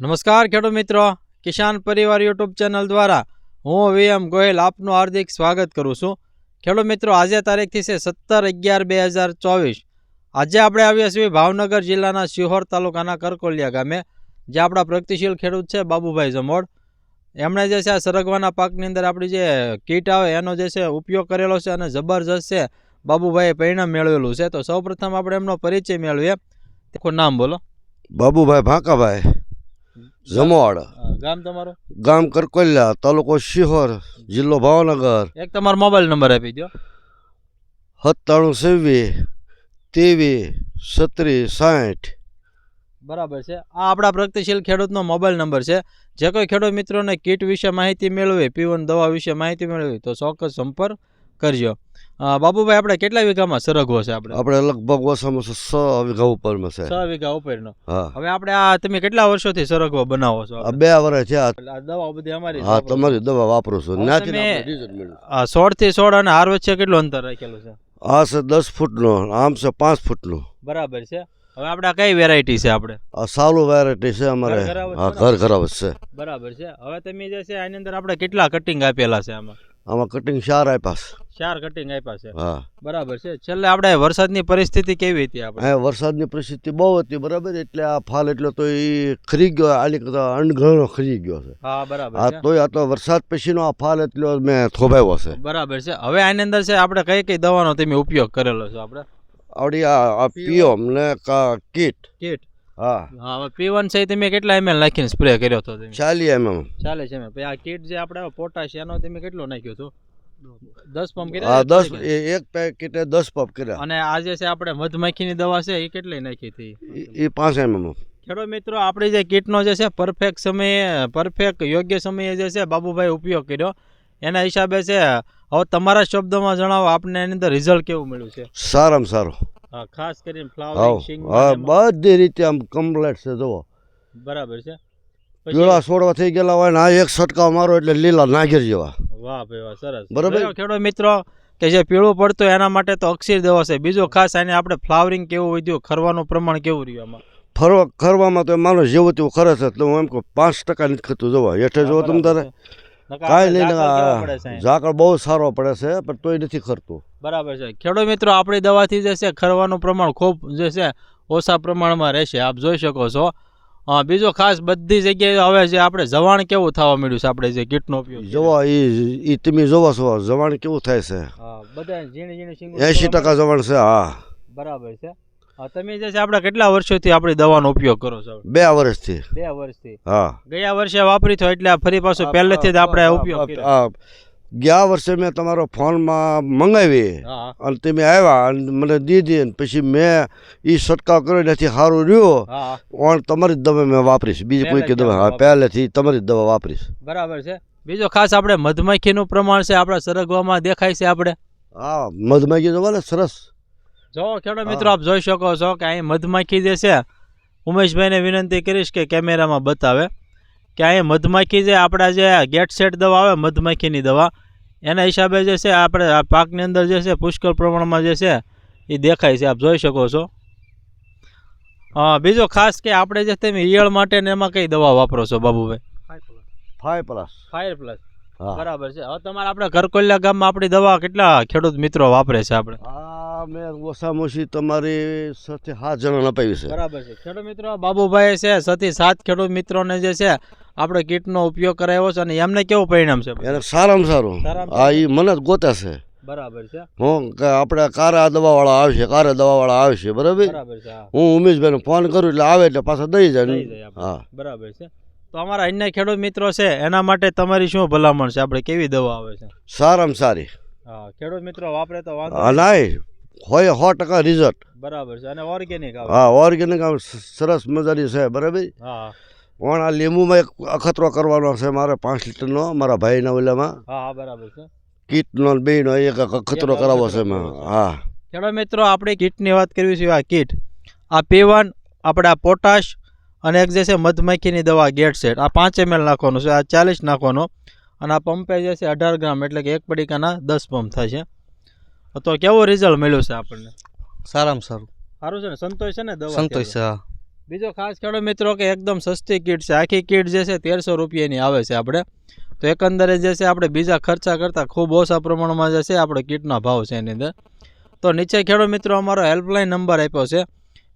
નમસ્કાર ખેડૂત મિત્રો, કિસાન પરિવાર યુટ્યુબ ચેનલ દ્વારા હું VM ગોહિલ આપનું હાર્દિક સ્વાગત કરું છું. ખેડૂત મિત્રો, આજે તારીખથી છે 17/11/2024. આજે આપણે આવ્યા છીએ ભાવનગર જિલ્લાના શિહોર તાલુકાના કરકોલિયા ગામે, જે આપણા પ્રગતિશીલ ખેડૂત છે બાબુભાઈ જમોડ. એમણે જે છે આ સરગવાના પાકની અંદર આપણી જે કીટ આવે એનો જે છે ઉપયોગ કરેલો છે અને જબરજસ્ત છે બાબુભાઈએ પરિણામ મેળવેલું છે. તો સૌપ્રથમ આપણે એમનો પરિચય મેળવીએ. આખું નામ બોલો. બાબુભાઈ ભાકાભાઈ જમોડ. ગામ તમારું? ગામ કરકોલિયા, તાલુકો શિહોર, જિલ્લો ભાવનગર. એક તમારો મોબાઈલ નંબર આપી દો. 97 23 37 60. બરાબર છે. આ આપણા પ્રગતિશીલ ખેડૂતનો મોબાઈલ નંબર છે. જે કોઈ ખેડૂત મિત્રોને કીટ વિશે માહિતી મેળવી, પીવન દવા વિશે માહિતી મેળવી તો ચોક્કસ સંપર્ક કરજો. બાબુભાઈ, આપણે કેટલા વીઘામાં સરગવો છે? આપણે લગભગ ઓછામાં 6 વીઘા ઉપરમાં છે. 6 વીઘા ઉપરનો. હા. હવે આપણે આ તમે કેટલા વર્ષોથી સરગવો બનાવો છો? 2 વર્ષ થયા. આ દવા બધી અમારી? હા, તમારી દવા વાપરું છું. તમે 16 થી 16 અને હાર વચ્ચે કેટલું અંતર રાખેલું છે? આ છે 10 ફૂટનો, આમ છે 5 ફૂટનો. બરાબર છે. હવે આપણે કઈ વેરાયટી છે? આપણે આ સાલું વેરાયટી છે અમારે. હા, ઘર ઘરાવત છે. બરાબર છે. હવે તમે જે છે આની અંદર આપણે કેટલા કટિંગ આપેલા છે? આમાં કટિંગ 4 આપ્યા છે. 4 કટિંગ આપ્યા છે. હા, બરાબર છે. છેલ્લે આપણે વરસાદની પરિસ્થિતિ કેવી હતી? આપણે વરસાદની પરિસ્થિતિ બહુ હતી, બરાબર. એટલે આ ફાલ એટલો તો એ ખરી ગયો, આની કરતા અણઘણો ખરી ગયો છે. હા, બરાબર. આ તોય આ તો વરસાદ પછીનો આ ફાલ એટલો મેં થોભાવ્યો છે. બરાબર છે. હવે આની અંદર છે આપણે કઈ દવાનો તમે ઉપયોગ કરેલો છે? આપણે આવડી આ પીઓમ ને કીટ. હા. હવે P1 છે તમે કેટલા ml નાખીને સ્પ્રે કર્યો હતો? તમે 40 mm. 40 ml. પછી આ કીટ જે આપણે પોટાશ એનો તમે કેટલો નાખ્યો હતો? 10 પંપ કર્યા? હા, 10. એક પેકેટે 10 પંપ કર્યા. અને આ જે છે આપણે મધમાખીની દવા છે એ કેટલી નાખી હતી? એ 5 mm. ખેડૂત મિત્રો, આપણી જે કીટનો જે છે પરફેક્ટ સમયે, પરફેક્ટ યોગ્ય સમયે જે છે બાબુભાઈ ઉપયોગ કર્યો. એના હિસાબે છે. હવે તમારા શબ્દોમાં જણાવો, આપને એની અંદર રિઝલ્ટ કેવું મળ્યું છે? સારામાં સારું. હા, ખાસ કરીને ફ્લાવરિંગ, શિંગ. હા, બધી રીતે આમ કમ્પ્લીટ છે. જુઓ, બરાબર છે. પીળા છોડવા થઈ ગયેલા હોય ને આ એક છટકાવ મારો એટલે લીલા નાગેર જેવા. વાહ ભાઈ વાહ, સરસ. બરાબર. ખેડૂત મિત્રો, કે જે પીળું પડતું એના માટે તો અક્ષીર દવા છે. બીજું ખાસ આને આપણે ફ્લાવરિંગ કેવું વધ્યું, ખરવાનું પ્રમાણ કેવું રહ્યું આમાં? ખરવામાં તો માનો જેવું તેવું ખરે છે. એટલે હું એમ કહું 5% નથી ખતું. જોવા હેઠે જો તમે તારે કાંઈ નહીં. ઝાકળ બહુ સારો પડે છે પણ તોય નથી ખરતું. બરાબર છે. ખેડૂત મિત્રો, આપણી દવાથી જે છે ખરવાનું પ્રમાણ ખૂબ જે છે ઓછા પ્રમાણમાં રહેશે, આપ જોઈ શકો છો. બીજો ખાસ બધી જગ્યાએ હવે જે આપણે જવાણ કેવું થવા મળ્યું છે આપણે જે કીટનો ઉપયોગ જોવા એ તમે જોવો છો જવાણ કેવું થાય છે? બધા ઝીણી ઝીણી શીંગો 80% જવાણ છે. હા, બરાબર છે. તમે જે છે આપણે કેટલા વર્ષોથી આપણી દવાનો ઉપયોગ કરો છો? 2 વર્ષથી. 2 વર્ષથી. હા. ગયા વર્ષે વાપરી તો એટલે ફરી પાછું પહેલેથી જ આપણે ઉપયોગ કર્યો. ગયા વર્ષે મેં તમારો ફોનમાં મંગાવી અને તમે આવ્યા અને મને દીધી અને પછી મેં એ છંટકાવ કર્યો નથી સારું રહ્યો. પણ તમારી જ દવા મેં વાપરીશ, બીજી કોઈ કે દવા. હા, પહેલેથી તમારી જ દવા વાપરીશ. બરાબર છે. બીજો ખાસ આપણે મધમાખીનું પ્રમાણ છે આપણા સરગવામાં દેખાય છે આપણે? હા, મધમાખી દવા ને સરસ. જો ખેડૂત મિત્રો, આપ જોઈ શકો છો કે અહીં મધમાખી જે છે, ઉમેશભાઈને વિનંતી કરીશ કે કેમેરામાં બતાવે કે અહીં મધમાખી જે આપણા જે ગેટ સેટ દવા આવે મધમાખીની દવા, એના હિસાબે જે છે આપણે આ પાકની અંદર જે છે પુષ્કળ પ્રમાણમાં જે છે એ દેખાય છે, આપ જોઈ શકો છો. બીજો ખાસ કે આપણે જે તમે ઈયળ માટે ને એમાં કઈ દવા વાપરો છો બાબુભાઈ? Fire plus. બરાબર છે. હવે તમારે આપણે કરકોલિયા ગામમાં આપણી દવા કેટલા ખેડૂત મિત્રો વાપરે છે? આપણે મેં ઓછામાં ઓછી તમારી સાથે 7 જણા અપાવી છે. બરાબર છે. ખેડૂત મિત્રો, બાબુભાઈ છે 6 થી 7 ખેડૂત મિત્રોને જે છે આપણે કીટનો ઉપયોગ કરાવ્યો છે અને એમને કેવું પરિણામ છે? એને સારામાં સારું. હા, એ મને જ ગોતે છે. બરાબર છે. હું કે આપણે કારા દવાવાળા આવશે, બરાબર. હું ઉમેશભાઈને ફોન કરું એટલે આવે એટલે પાછા દઈ જાય. હા, બરાબર છે. તો અમારા અન્ય ખેડૂત મિત્રો છે એના માટે તમારી શું ભલામણ છે? આપણે કેવી દવા આવે છે? સારામાં સારી. હા, ખેડૂત મિત્રો વાપરે તો વાંધો નહીં, હોય 100% રિઝલ્ટ. બરાબર છે. અને ઓર્ગેનિક આવે? હા, ઓર્ગેનિક આવે, સરસ મજાની છે. બરાબર. હા. પણ આ લીંબુમાં એક અખતરો કરવાનો છે મારે 5 લીટરનો, મારા ભાઈના ઓલામાં. હા, બરાબર છે. કીટનો બેનો એક અખતરો કરાવવો છે. હા, ખેડૂત મિત્રો, આપણે કીટની વાત કરવી છે. આ કીટ, આ P1, આપણે આ પોટાશ અને એક જે છે મધમાખીની દવા ગેટ સેટ, આ 5 ml નાખવાનું છે, આ 40 નાખવાનો. અને આ પંપે જે છે 18 ગ્રામ, એટલે કે એક પડીકાના 10 પંપ થાય છે. તો કેવું રિઝલ્ટ મળ્યું છે આપણને? સારામાં સારું. સારું છે ને? સંતોષ છે ને દવા? સંતોષ છે. બીજો ખાસ ખેડૂત મિત્રો કે એકદમ સસ્તી કીટ છે. આખી કીટ જે છે 1300 રૂપિયાની આવે છે આપણે. તો એકંદરે જે છે આપણે બીજા ખર્ચા કરતાં ખૂબ ઓછા પ્રમાણમાં જે છે આપણે કીટનો ભાવ છે એની અંદર. તો નીચે ખેડૂત મિત્રો અમારો હેલ્પલાઇન નંબર આપ્યો છે.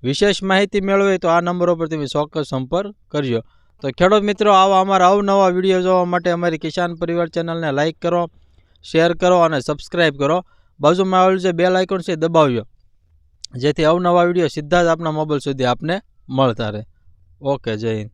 વિશેષ માહિતી મેળવી તો આ નંબર ઉપર તમે ચોક્કસ સંપર્ક કરજો. તો ખેડૂત મિત્રો આવા અમારા અવનવા વિડીયો જોવા માટે અમારી કિસાન પરિવાર ચેનલને લાઇક કરો, શેર કરો અને સબસ્ક્રાઈબ કરો. બાજુમાં આવેલું જે બેલ આઇકોન છે દબાવજો, જેથી અવનવા વિડીયો સીધા જ આપણા મોબાઈલ સુધી આપને મળતા રહે. ઓકે, જય હિન્દ.